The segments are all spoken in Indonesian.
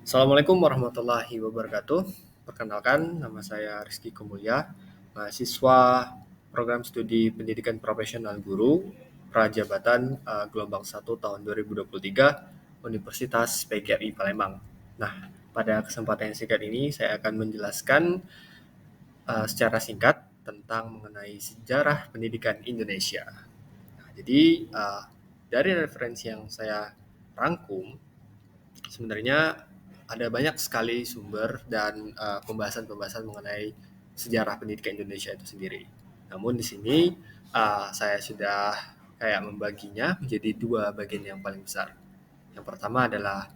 Assalamualaikum warahmatullahi wabarakatuh. Perkenalkan, nama saya Rizky Kumulya, mahasiswa program studi pendidikan profesional guru Prajabatan Gelombang 1 tahun 2023 Universitas PGRI Palembang. Nah, pada kesempatan yang singkat ini saya akan menjelaskan secara singkat tentang mengenai sejarah pendidikan Indonesia. Nah, jadi dari referensi yang saya rangkum, sebenarnya ada banyak sekali sumber dan pembahasan-pembahasan mengenai sejarah pendidikan Indonesia itu sendiri. Namun di sini saya sudah kayak membaginya menjadi dua bagian yang paling besar. Yang pertama adalah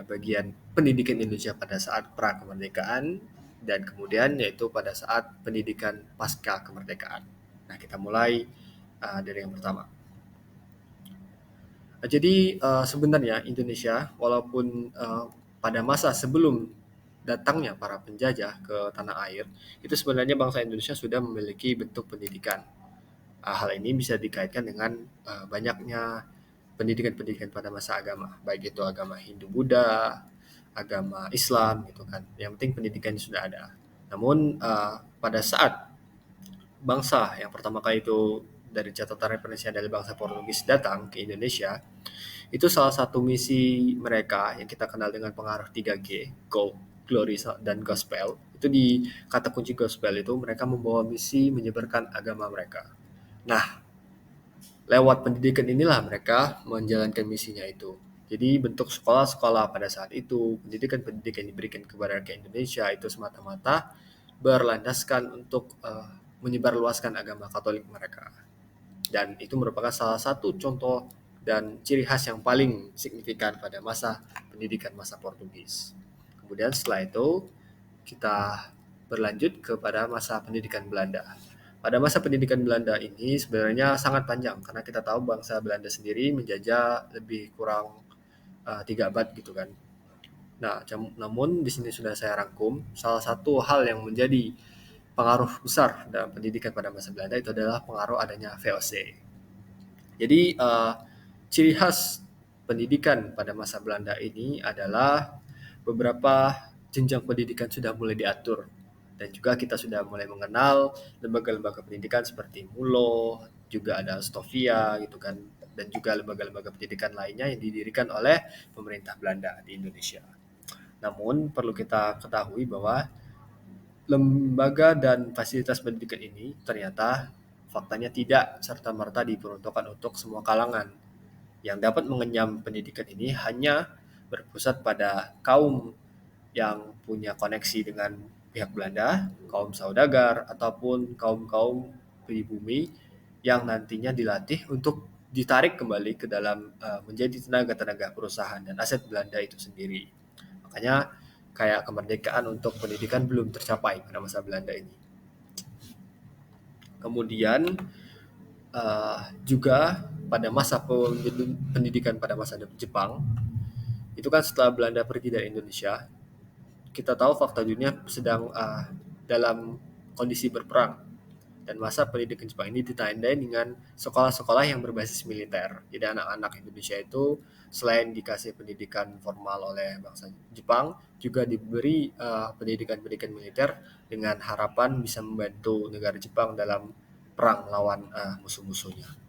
bagian pendidikan Indonesia pada saat pra kemerdekaan dan kemudian yaitu pada saat pendidikan pasca kemerdekaan. Nah, kita mulai dari yang pertama. Jadi sebenarnya Indonesia walaupun pada masa sebelum datangnya para penjajah ke tanah air, itu sebenarnya bangsa Indonesia sudah memiliki bentuk pendidikan. Hal ini bisa dikaitkan dengan banyaknya pendidikan-pendidikan pada masa agama, baik itu agama Hindu-Buddha, agama Islam gitu kan. Yang penting pendidikannya sudah ada. Namun pada saat bangsa yang pertama kali itu dari catatan referensi dari bangsa Portugis datang ke Indonesia, itu salah satu misi mereka yang kita kenal dengan pengaruh 3G, Gold, Glory, dan Gospel. Itu di kata kunci Gospel itu mereka membawa misi menyebarkan agama mereka. Nah, lewat pendidikan inilah mereka menjalankan misinya itu. Jadi bentuk sekolah-sekolah pada saat itu, pendidikan-pendidikan yang diberikan kepada rakyat Indonesia itu semata-mata berlandaskan untuk menyebarluaskan agama Katolik mereka. Dan itu merupakan salah satu contoh dan ciri khas yang paling signifikan pada masa pendidikan masa Portugis. Kemudian setelah itu kita berlanjut kepada masa pendidikan Belanda. Pada masa pendidikan Belanda ini sebenarnya sangat panjang karena kita tahu bangsa Belanda sendiri menjajah lebih kurang 3 abad gitu kan. Nah, namun di sini sudah saya rangkum salah satu hal yang menjadi pengaruh besar dalam pendidikan pada masa Belanda itu adalah pengaruh adanya VOC. Jadi ciri khas pendidikan pada masa Belanda ini adalah beberapa jenjang pendidikan sudah mulai diatur dan juga kita sudah mulai mengenal lembaga-lembaga pendidikan seperti MULO, juga ada Stovia gitu kan, dan juga lembaga-lembaga pendidikan lainnya yang didirikan oleh pemerintah Belanda di Indonesia. Namun perlu kita ketahui bahwa lembaga dan fasilitas pendidikan ini ternyata faktanya tidak serta-merta diperuntukkan untuk semua kalangan. Yang dapat mengenyam pendidikan ini hanya berpusat pada kaum yang punya koneksi dengan pihak Belanda, kaum saudagar, ataupun kaum-kaum pribumi yang nantinya dilatih untuk ditarik kembali ke dalam menjadi tenaga-tenaga perusahaan dan aset Belanda itu sendiri. Makanya kayak kemerdekaan untuk pendidikan belum tercapai pada masa Belanda ini. Kemudian juga pada masa pendidikan pada masa Jepang, itu kan setelah Belanda pergi dari Indonesia, kita tahu fakta dunia sedang dalam kondisi berperang. Dan masa pendidikan Jepang ini ditandai dengan sekolah-sekolah yang berbasis militer. Jadi anak-anak Indonesia itu selain dikasih pendidikan formal oleh bangsa Jepang, juga diberi pendidikan-pendidikan militer dengan harapan bisa membantu negara Jepang dalam perang melawan musuh-musuhnya.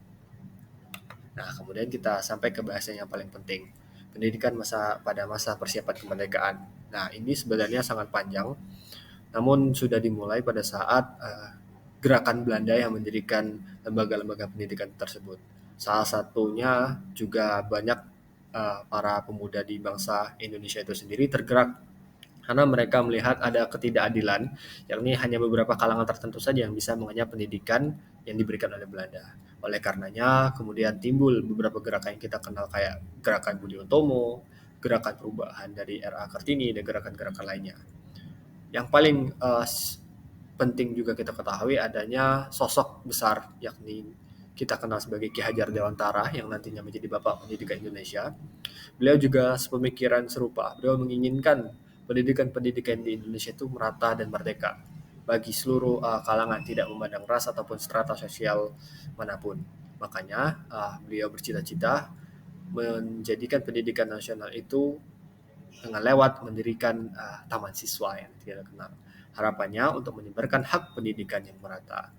Nah, kemudian kita sampai ke bahasan yang paling penting, pendidikan pada masa persiapan kemerdekaan. Nah, ini sebenarnya sangat panjang, namun sudah dimulai pada saat gerakan Belanda yang mendirikan lembaga-lembaga pendidikan tersebut. Salah satunya juga banyak para pemuda di bangsa Indonesia itu sendiri tergerak karena mereka melihat ada ketidakadilan, yakni hanya beberapa kalangan tertentu saja yang bisa mengenyam pendidikan yang diberikan oleh Belanda. Oleh karenanya, kemudian timbul beberapa gerakan yang kita kenal kayak gerakan Budi Utomo, gerakan perubahan dari RA Kartini, dan gerakan-gerakan lainnya. Yang paling penting juga kita ketahui adanya sosok besar, yakni kita kenal sebagai Ki Hajar Dewantara yang nantinya menjadi Bapak Pendidikan Indonesia. Beliau juga sepemikiran serupa. Beliau menginginkan pendidikan-pendidikan di Indonesia itu merata dan merdeka bagi seluruh kalangan, tidak memandang ras ataupun strata sosial manapun. Makanya beliau bercita-cita menjadikan pendidikan nasional itu dengan lewat mendirikan taman siswa yang kita kenal. Harapannya untuk menyebarkan hak pendidikan yang merata.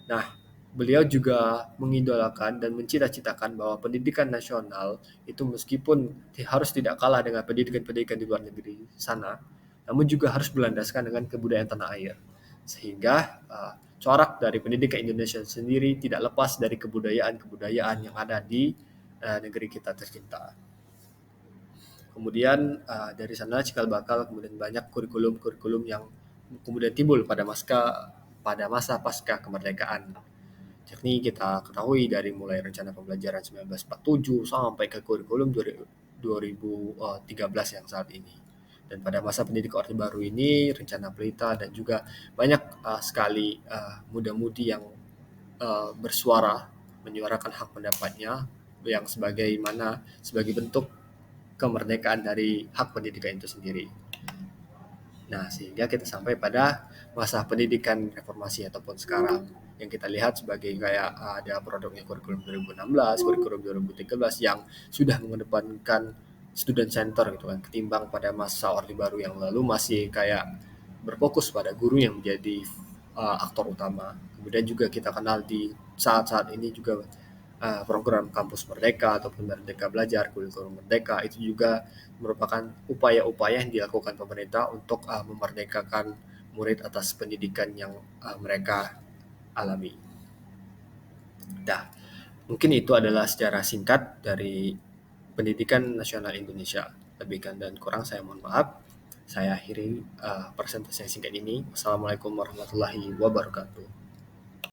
Nah, beliau juga mengidolakan dan mencita-citakan bahwa pendidikan nasional itu meskipun harus tidak kalah dengan pendidikan-pendidikan di luar negeri sana, namun juga harus berlandaskan dengan kebudayaan tanah air. Sehingga corak dari pendidikan Indonesia sendiri tidak lepas dari kebudayaan-kebudayaan yang ada di negeri kita tercinta. Kemudian dari sana cikal bakal kemudian banyak kurikulum-kurikulum yang kemudian timbul pada masa pasca kemerdekaan. Yakni kita ketahui dari mulai rencana pembelajaran 1947 sampai ke kurikulum 2013 yang saat ini. Dan pada masa pendidikan Orde Baru ini, rencana Pelita dan juga banyak sekali muda-mudi yang bersuara, menyuarakan hak pendapatnya yang sebagai bentuk kemerdekaan dari hak pendidikan itu sendiri. Nah, sehingga kita sampai pada masa pendidikan reformasi ataupun sekarang yang kita lihat sebagai kayak ada produknya kurikulum 2016, kurikulum 2013 yang sudah mengedepankan student center gitu kan, ketimbang pada masa Orde Baru yang lalu masih kayak berfokus pada guru yang menjadi aktor utama. Kemudian juga kita kenal di saat-saat ini juga program Kampus Merdeka ataupun Merdeka Belajar, kurikulum Merdeka itu juga merupakan upaya-upaya yang dilakukan pemerintah untuk memerdekakan murid atas pendidikan yang mereka alami. Nah, mungkin itu adalah secara singkat dari pendidikan nasional Indonesia. Lebih dan kurang saya mohon maaf. Saya akhiri presentasi singkat ini. Wassalamualaikum warahmatullahi wabarakatuh.